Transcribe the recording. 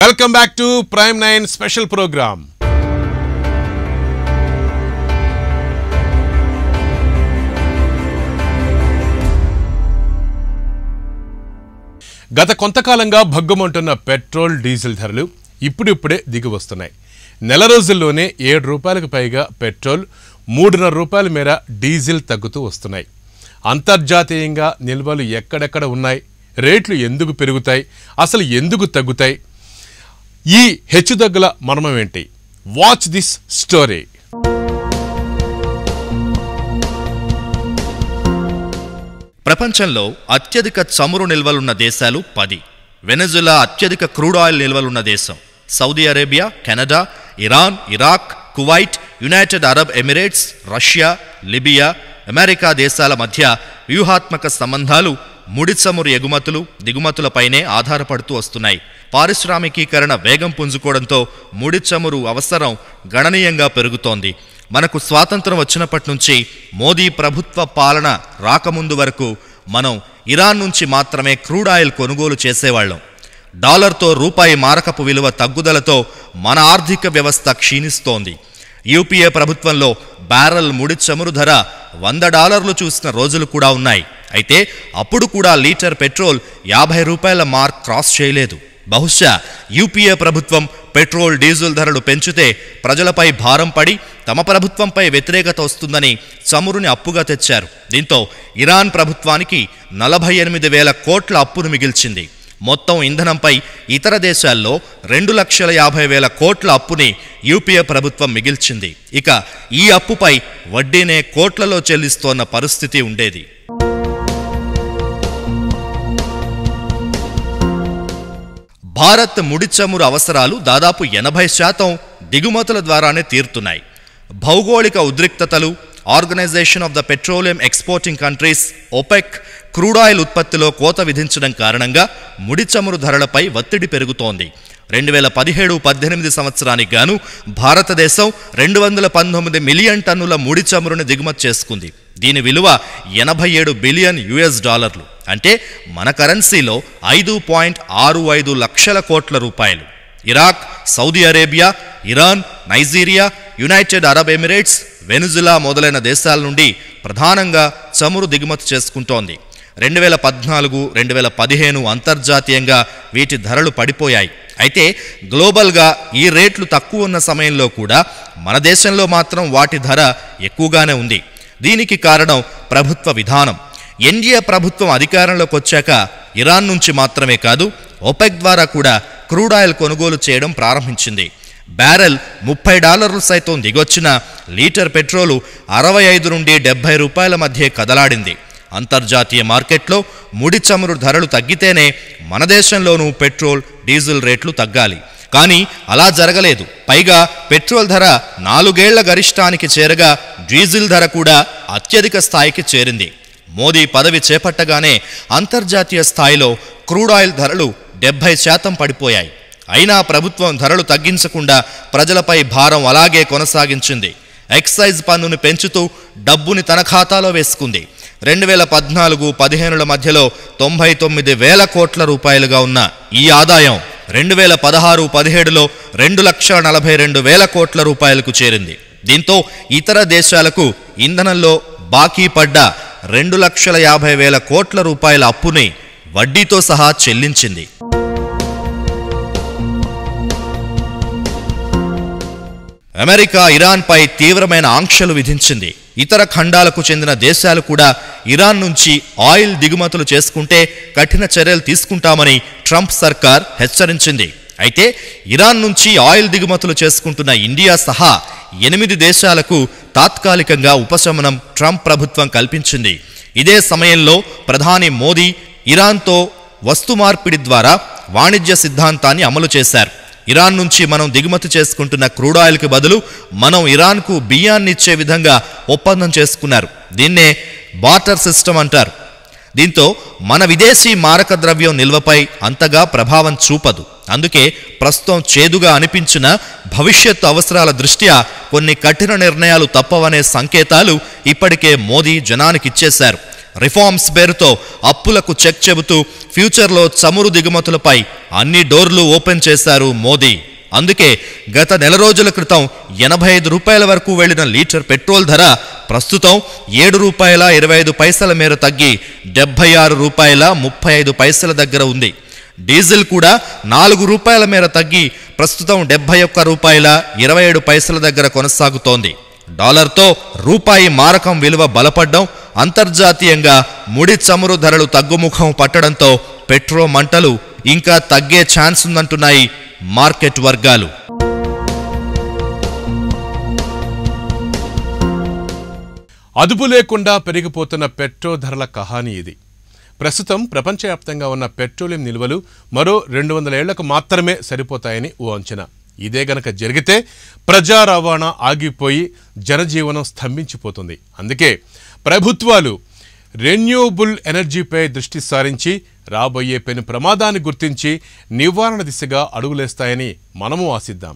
Welcome back to Prime 9 special program. గత కొంతకాలంగా భగ్గుమంటున్న petrol diesel ధరలు ఇప్పుడిప్పుడే దిగి వస్తున్నాయి. నెల రోజుల్లోనే 7 రూపాయలకు పైగా పెట్రోల్, 3.5 రూపాయల మేర డీజిల్ తగ్గుతూ వస్తున్నాయి. అంతర్జాతీయంగా నిల్వలు ఎక్కడెక్కడ ఉన్నాయి, రేట్లు ఎందుకు పెరుగుతాయి, అసలు ఎందుకు తగ్గుతాయి, ఈ హెచ్చుతగ్గుల మర్మం ఏంటి? Watch this story. ప్రపంచంలో అత్యధిక చమురు నిల్వలున్న దేశాలు 10. వెనెజులా అత్యధిక క్రూడ్ ఆయిల్ నిల్వలున్న దేశం. Saudi Arabia, Canada, Iran, Iraq, Kuwait, United Arab Emirates, Russia, Libya, America దేశాల మధ్య వ్యూహాత్మక సంబంధాలు ముడి చమురు ఎగుమతులు, దిగుమతులపైనే ఆధారపడుతూ వస్తున్నాయి. పారిశ్రామికీకరణ వేగం పుంజుకోవడంతో ముడి చమురు అవసరం గణనీయంగా పెరుగుతోంది. మనకు స్వాతంత్రం వచ్చినప్పటి నుంచి మోదీ ప్రభుత్వ పాలన రాకముందు వరకు మనం ఇరాన్ నుంచి మాత్రమే క్రూడ్ ఆయిల్ కొనుగోలు చేసేవాళ్లం. డాలర్తో రూపాయి మారకపు విలువ తగ్గుదలతో మన ఆర్థిక వ్యవస్థ క్షీణిస్తోంది. యూపీఏ ప్రభుత్వంలో బ్యారెల్ ముడి చమురు ధర $100 చూసిన రోజులు కూడా ఉన్నాయి. అయితే అప్పుడు కూడా లీటర్ పెట్రోల్ 50 రూపాయల మార్క్ క్రాస్ చేయలేదు. బహుశా యూపీఏ ప్రభుత్వం పెట్రోల్, డీజిల్ ధరలు పెంచితే ప్రజలపై భారం పడి తమ ప్రభుత్వంపై వ్యతిరేకత వస్తుందని చమురుని అప్పుగా తెచ్చారు. దీంతో ఇరాన్ ప్రభుత్వానికి 48,000 కోట్ల అప్పును మిగిల్చింది. మొత్తం ఇంధనంపై ఇతర దేశాల్లో 2,50,000 కోట్ల అప్పుని యూపీఏ ప్రభుత్వం మిగిల్చింది. ఇక ఈ అప్పుపై వడ్డీనే కోట్లలో చెల్లిస్తోన్న పరిస్థితి ఉండేది. భారత్ ముడి చమురు అవసరాలు దాదాపు 80% దిగుమతుల ద్వారానే తీరుతున్నాయి. భౌగోళిక ఉద్రిక్తతలు, organisation of the petroleum exporting countries OPEC crude oil ఉత్పత్తిలో కోత విధించడం కారణంగా ముడి చమురు ధరలపై ఒత్తిడి పెరుగుతోంది. 2017-18 సంవత్సరానికి గాను భారతదేశం 219 మిలియన్ టన్నుల ముడి చమురుని దిగుమతి చేసుకుంది. దీని విలువ $87 బిలియన్. అంటే మన కరెన్సీలో 5.65 లక్షల కోట్ల రూపాయలు. Iraq, Saudi Arabia, Iran, Nigeria, United Arab Emirates, Venezuela మొదలైన దేశాల నుండి ప్రధానంగా చమురు దిగుమతి చేసుకుంటోంది. 2014-2015 అంతర్జాతీయంగా వీటి ధరలు పడిపోయాయి. అయితే గ్లోబల్గా ఈ రేట్లు తక్కువ ఉన్న సమయంలో కూడా మన దేశంలో మాత్రం వాటి ధర ఎక్కువగానే ఉంది. దీనికి కారణం ప్రభుత్వ విధానం. ఎన్డీఏ ప్రభుత్వం అధికారంలోకి వచ్చాక ఇరాన్ నుంచి మాత్రమే కాదు, OPEC ద్వారా కూడా క్రూడ్ ఆయిల్ కొనుగోలు చేయడం ప్రారంభించింది. బ్యారెల్ $30 సైతం దిగొచ్చిన లీటర్ పెట్రోలు 65 నుండి 70 రూపాయల మధ్య కదలాడింది. అంతర్జాతీయ మార్కెట్లో ముడి చమురు ధరలు తగ్గితేనే మన దేశంలోనూ పెట్రోల్, డీజిల్ రేట్లు తగ్గాలి. కానీ అలా జరగలేదు. పైగా పెట్రోల్ ధర 4 ఏళ్ల గరిష్టానికి చేరగా డీజిల్ ధర కూడా అత్యధిక స్థాయికి చేరింది. మోదీ పదవి చేపట్టగానే అంతర్జాతీయ స్థాయిలో క్రూడ్ ఆయిల్ ధరలు 70% పడిపోయాయి. అయినా ప్రభుత్వం ధరలు తగ్గించకుండా ప్రజలపై భారం అలాగే కొనసాగించింది. ఎక్సైజ్ పన్నును పెంచుతూ డబ్బుని తన ఖాతాలో వేసుకుంది. 2014-15 మధ్యలో 99,000 కోట్ల రూపాయలుగా ఉన్న ఈ ఆదాయం 2016-17లో 2,42,000 కోట్ల రూపాయలకు చేరింది. దీంతో ఇతర దేశాలకు ఇంధనంలో బాకీ పడ్డ 2,50,000 కోట్ల రూపాయల అప్పుని వడ్డీతో సహా చెల్లించింది. అమెరికా ఇరాన్పై తీవ్రమైన ఆంక్షలు విధించింది. ఇతర ఖండాలకు చెందిన దేశాలు కూడా ఇరాన్ నుంచి ఆయిల్ దిగుమతులు చేసుకుంటే కఠిన చర్యలు తీసుకుంటామని ట్రంప్ సర్కార్ హెచ్చరించింది. అయితే ఇరాన్ నుంచి ఆయిల్ దిగుమతులు చేసుకుంటున్న ఇండియా సహా 8 దేశాలకు తాత్కాలికంగా ఉపశమనం ట్రంప్ ప్రభుత్వం కల్పించింది. ఇదే సమయంలో ప్రధాని మోదీ ఇరాన్తో వస్తు మార్పిడి ద్వారా వాణిజ్య సిద్ధాంతాన్ని అమలు చేశారు. ఇరాన్ నుంచి మనం దిగుమతి చేసుకుంటున్న క్రూడ్ ఆయిల్కి బదులు మనం ఇరాన్కు బియ్యాన్ని ఇచ్చే విధంగా ఒప్పందం చేసుకున్నారు. దీన్నే బార్టర్ సిస్టమ్ అంటారు. దీంతో మన విదేశీ మారక ద్రవ్యం నిల్వపై అంతగా ప్రభావం చూపదు. అందుకే ప్రస్తుతం చేదుగా అనిపించిన భవిష్యత్తు అవసరాల దృష్ట్యా కొన్ని కఠిన నిర్ణయాలు తప్పవనే సంకేతాలు ఇప్పటికే మోదీ జనానికిచ్చేశారు. రిఫార్మ్స్ పేరుతో అప్పులకు చెక్ చెబుతూ ఫ్యూచర్లో చమురు దిగుమతులపై అన్ని డోర్లు ఓపెన్ చేశారు మోదీ. అందుకే గత నెల రోజుల క్రితం 85 రూపాయల వరకు వెళ్లిన లీటర్ పెట్రోల్ ధర ప్రస్తుతం ₹7.25 మేర తగ్గి ₹76.35 దగ్గర ఉంది. డీజిల్ కూడా ₹4 మేర తగ్గి ప్రస్తుతం ₹71.27 దగ్గర కొనసాగుతోంది. డాలర్తో రూపాయి మారకం విలువ బలపడ్డం, అంతర్జాతీయంగా ముడి చమురు ధరలు తగ్గుముఖం పట్టడంతో పెట్రో మంటలు ఇంకా తగ్గే ఛాన్స్ ఉందంటున్నాయి మార్కెట్ వర్గాలు. అదుపు లేకుండా పెరిగిపోతున్న పెట్రోల్ ధరల కహానీ ఇది. ప్రస్తుతం ప్రపంచవ్యాప్తంగా ఉన్న పెట్రోలియం నిల్వలు మరో 200 ఏళ్లకు మాత్రమే సరిపోతాయని ఓ అంచనా. ఇదే గనక జరిగితే ప్రజా రవాణా ఆగిపోయి జనజీవనం స్తంభించిపోతుంది. అందుకే ప్రభుత్వాలు రెన్యూవబుల్ ఎనర్జీపై దృష్టి సారించి రాబోయే పెను ప్రమాదాన్ని గుర్తించి నివారణ దిశగా అడుగులేస్తాయని మనము ఆశిద్దాం.